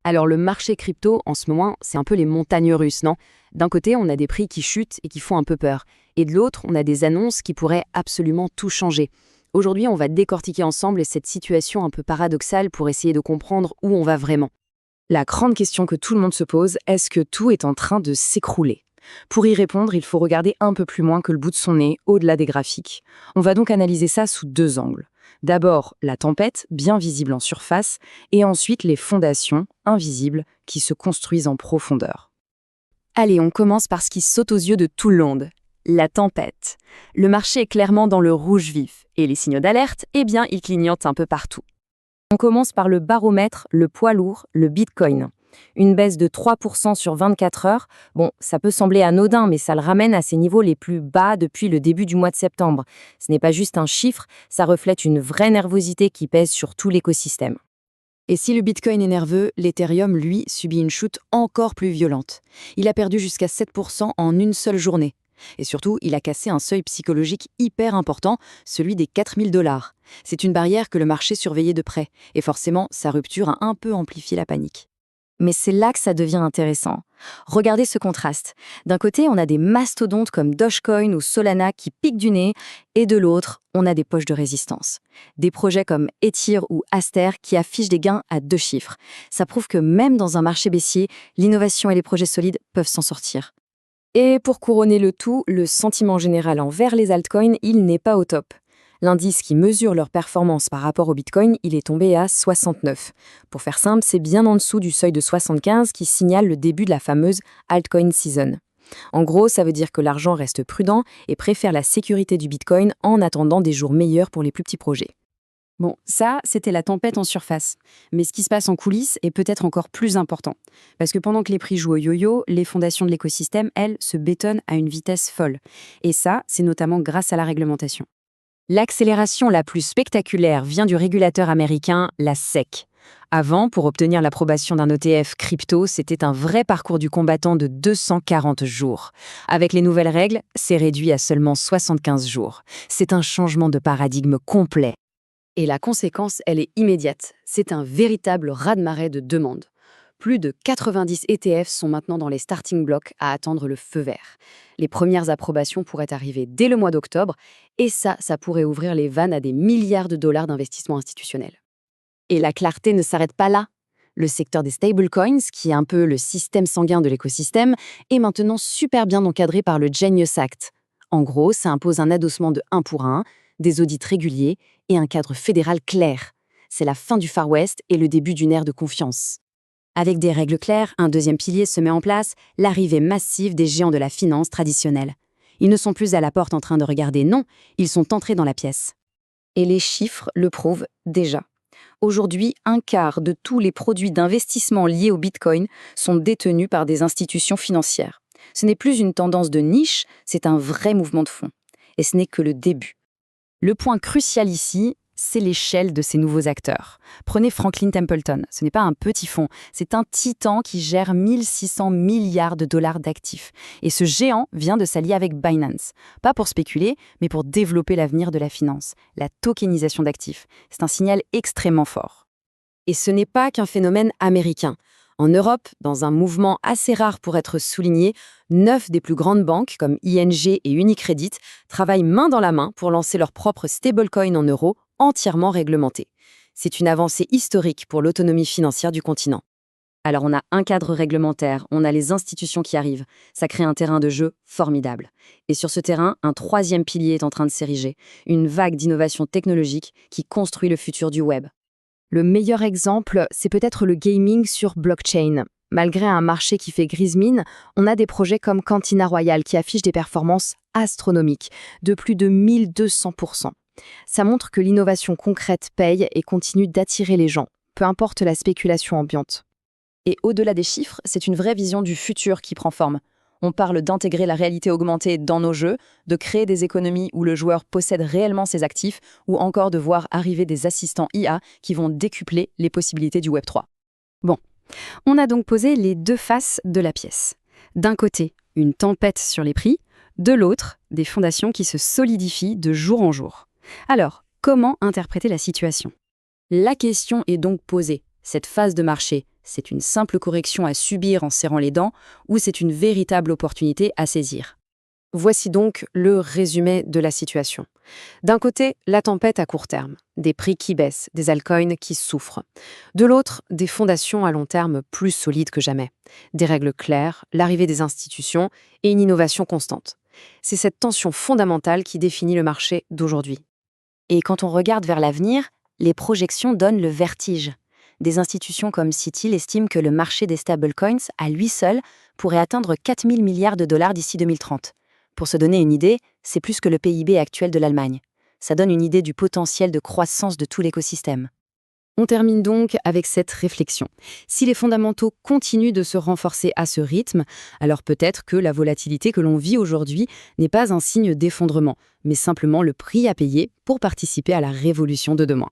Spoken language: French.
Alors le marché crypto, en ce moment, c'est un peu les montagnes russes, non? D'un côté, on a des prix qui chutent et qui font un peu peur. Et de l'autre, on a des annonces qui pourraient absolument tout changer. Aujourd'hui, on va décortiquer ensemble cette situation un peu paradoxale pour essayer de comprendre où on va vraiment. La grande question que tout le monde se pose, est-ce que tout est en train de s'écrouler? Pour y répondre, il faut regarder un peu plus loin que le bout de son nez, au-delà des graphiques. On va donc analyser ça sous deux angles. D'abord, la tempête, bien visible en surface, et ensuite les fondations, invisibles, qui se construisent en profondeur. Allez, on commence par ce qui saute aux yeux de tout le monde. La tempête. Le marché est clairement dans le rouge vif. Et les signaux d'alerte, eh bien, ils clignotent un peu partout. On commence par le baromètre, le poids lourd, le Bitcoin. Une baisse de 3% sur 24 heures, bon, ça peut sembler anodin, mais ça le ramène à ses niveaux les plus bas depuis le début du mois de septembre. Ce n'est pas juste un chiffre, ça reflète une vraie nervosité qui pèse sur tout l'écosystème. Et si le Bitcoin est nerveux, l'Ethereum, lui, subit une chute encore plus violente. Il a perdu jusqu'à 7% en une seule journée. Et surtout, il a cassé un seuil psychologique hyper important, celui des 4000 $. C'est une barrière que le marché surveillait de près, et forcément, sa rupture a un peu amplifié la panique. Mais c'est là que ça devient intéressant. Regardez ce contraste. D'un côté, on a des mastodontes comme Dogecoin ou Solana qui piquent du nez, et de l'autre, on a des poches de résistance. Des projets comme Ether ou Aster qui affichent des gains à deux chiffres. Ça prouve que même dans un marché baissier, l'innovation et les projets solides peuvent s'en sortir. Et pour couronner le tout, le sentiment général envers les altcoins, il n'est pas au top. L'indice qui mesure leur performance par rapport au Bitcoin, il est tombé à 69. Pour faire simple, c'est bien en dessous du seuil de 75 qui signale le début de la fameuse altcoin season. En gros, ça veut dire que l'argent reste prudent et préfère la sécurité du Bitcoin en attendant des jours meilleurs pour les plus petits projets. Bon, ça, c'était la tempête en surface. Mais ce qui se passe en coulisses est peut-être encore plus important. Parce que pendant que les prix jouent au yo-yo, les fondations de l'écosystème, elles, se bétonnent à une vitesse folle. Et ça, c'est notamment grâce à la réglementation. L'accélération la plus spectaculaire vient du régulateur américain, la SEC. Avant, pour obtenir l'approbation d'un ETF crypto, c'était un vrai parcours du combattant de 240 jours. Avec les nouvelles règles, c'est réduit à seulement 75 jours. C'est un changement de paradigme complet. Et la conséquence, elle est immédiate. C'est un véritable raz-de-marée de demandes. Plus de 90 ETF sont maintenant dans les starting blocks à attendre le feu vert. Les premières approbations pourraient arriver dès le mois d'octobre, et ça pourrait ouvrir les vannes à des milliards de dollars d'investissements institutionnels. Et la clarté ne s'arrête pas là. Le secteur des stablecoins, qui est un peu le système sanguin de l'écosystème, est maintenant super bien encadré par le Genius Act. En gros, ça impose un adossement de 1 pour 1, des audits réguliers et un cadre fédéral clair. C'est la fin du Far West et le début d'une ère de confiance. Avec des règles claires, un deuxième pilier se met en place, l'arrivée massive des géants de la finance traditionnelle. Ils ne sont plus à la porte en train de regarder, non, ils sont entrés dans la pièce. Et les chiffres le prouvent déjà. Aujourd'hui, un quart de tous les produits d'investissement liés au Bitcoin sont détenus par des institutions financières. Ce n'est plus une tendance de niche, c'est un vrai mouvement de fond. Et ce n'est que le début. Le point crucial ici, c'est l'échelle de ces nouveaux acteurs. Prenez Franklin Templeton, ce n'est pas un petit fonds, c'est un titan qui gère 1 600 milliards de dollars d'actifs. Et ce géant vient de s'allier avec Binance. Pas pour spéculer, mais pour développer l'avenir de la finance, la tokenisation d'actifs. C'est un signal extrêmement fort. Et ce n'est pas qu'un phénomène américain. En Europe, dans un mouvement assez rare pour être souligné, 9 des plus grandes banques, comme ING et Unicredit, travaillent main dans la main pour lancer leur propre stablecoin en euros, entièrement réglementés. C'est une avancée historique pour l'autonomie financière du continent. Alors on a un cadre réglementaire, on a les institutions qui arrivent. Ça crée un terrain de jeu formidable. Et sur ce terrain, un troisième pilier est en train de s'ériger, une vague d'innovation technologique qui construit le futur du web. Le meilleur exemple, c'est peut-être le gaming sur blockchain. Malgré un marché qui fait grise mine, on a des projets comme Cantina Royale qui affichent des performances astronomiques, de plus de 1200%. Ça montre que l'innovation concrète paye et continue d'attirer les gens, peu importe la spéculation ambiante. Et au-delà des chiffres, c'est une vraie vision du futur qui prend forme. On parle d'intégrer la réalité augmentée dans nos jeux, de créer des économies où le joueur possède réellement ses actifs, ou encore de voir arriver des assistants IA qui vont décupler les possibilités du Web3. Bon, on a donc posé les deux faces de la pièce. D'un côté, une tempête sur les prix, de l'autre, des fondations qui se solidifient de jour en jour. Alors, comment interpréter la situation ? La question est donc posée. Cette phase de marché, C'est une simple correction à subir en serrant les dents ou c'est une véritable opportunité à saisir? Voici donc le résumé de la situation. D'un côté, la tempête à court terme, des prix qui baissent, des altcoins qui souffrent. De l'autre, des fondations à long terme plus solides que jamais. Des règles claires, l'arrivée des institutions et une innovation constante. C'est cette tension fondamentale qui définit le marché d'aujourd'hui. Et quand on regarde vers l'avenir, les projections donnent le vertige. Des institutions comme Citi estiment que le marché des stablecoins, à lui seul, pourrait atteindre 4 000 milliards de dollars d'ici 2030. Pour se donner une idée, c'est plus que le PIB actuel de l'Allemagne. Ça donne une idée du potentiel de croissance de tout l'écosystème. On termine donc avec cette réflexion. Si les fondamentaux continuent de se renforcer à ce rythme, alors peut-être que la volatilité que l'on vit aujourd'hui n'est pas un signe d'effondrement, mais simplement le prix à payer pour participer à la révolution de demain.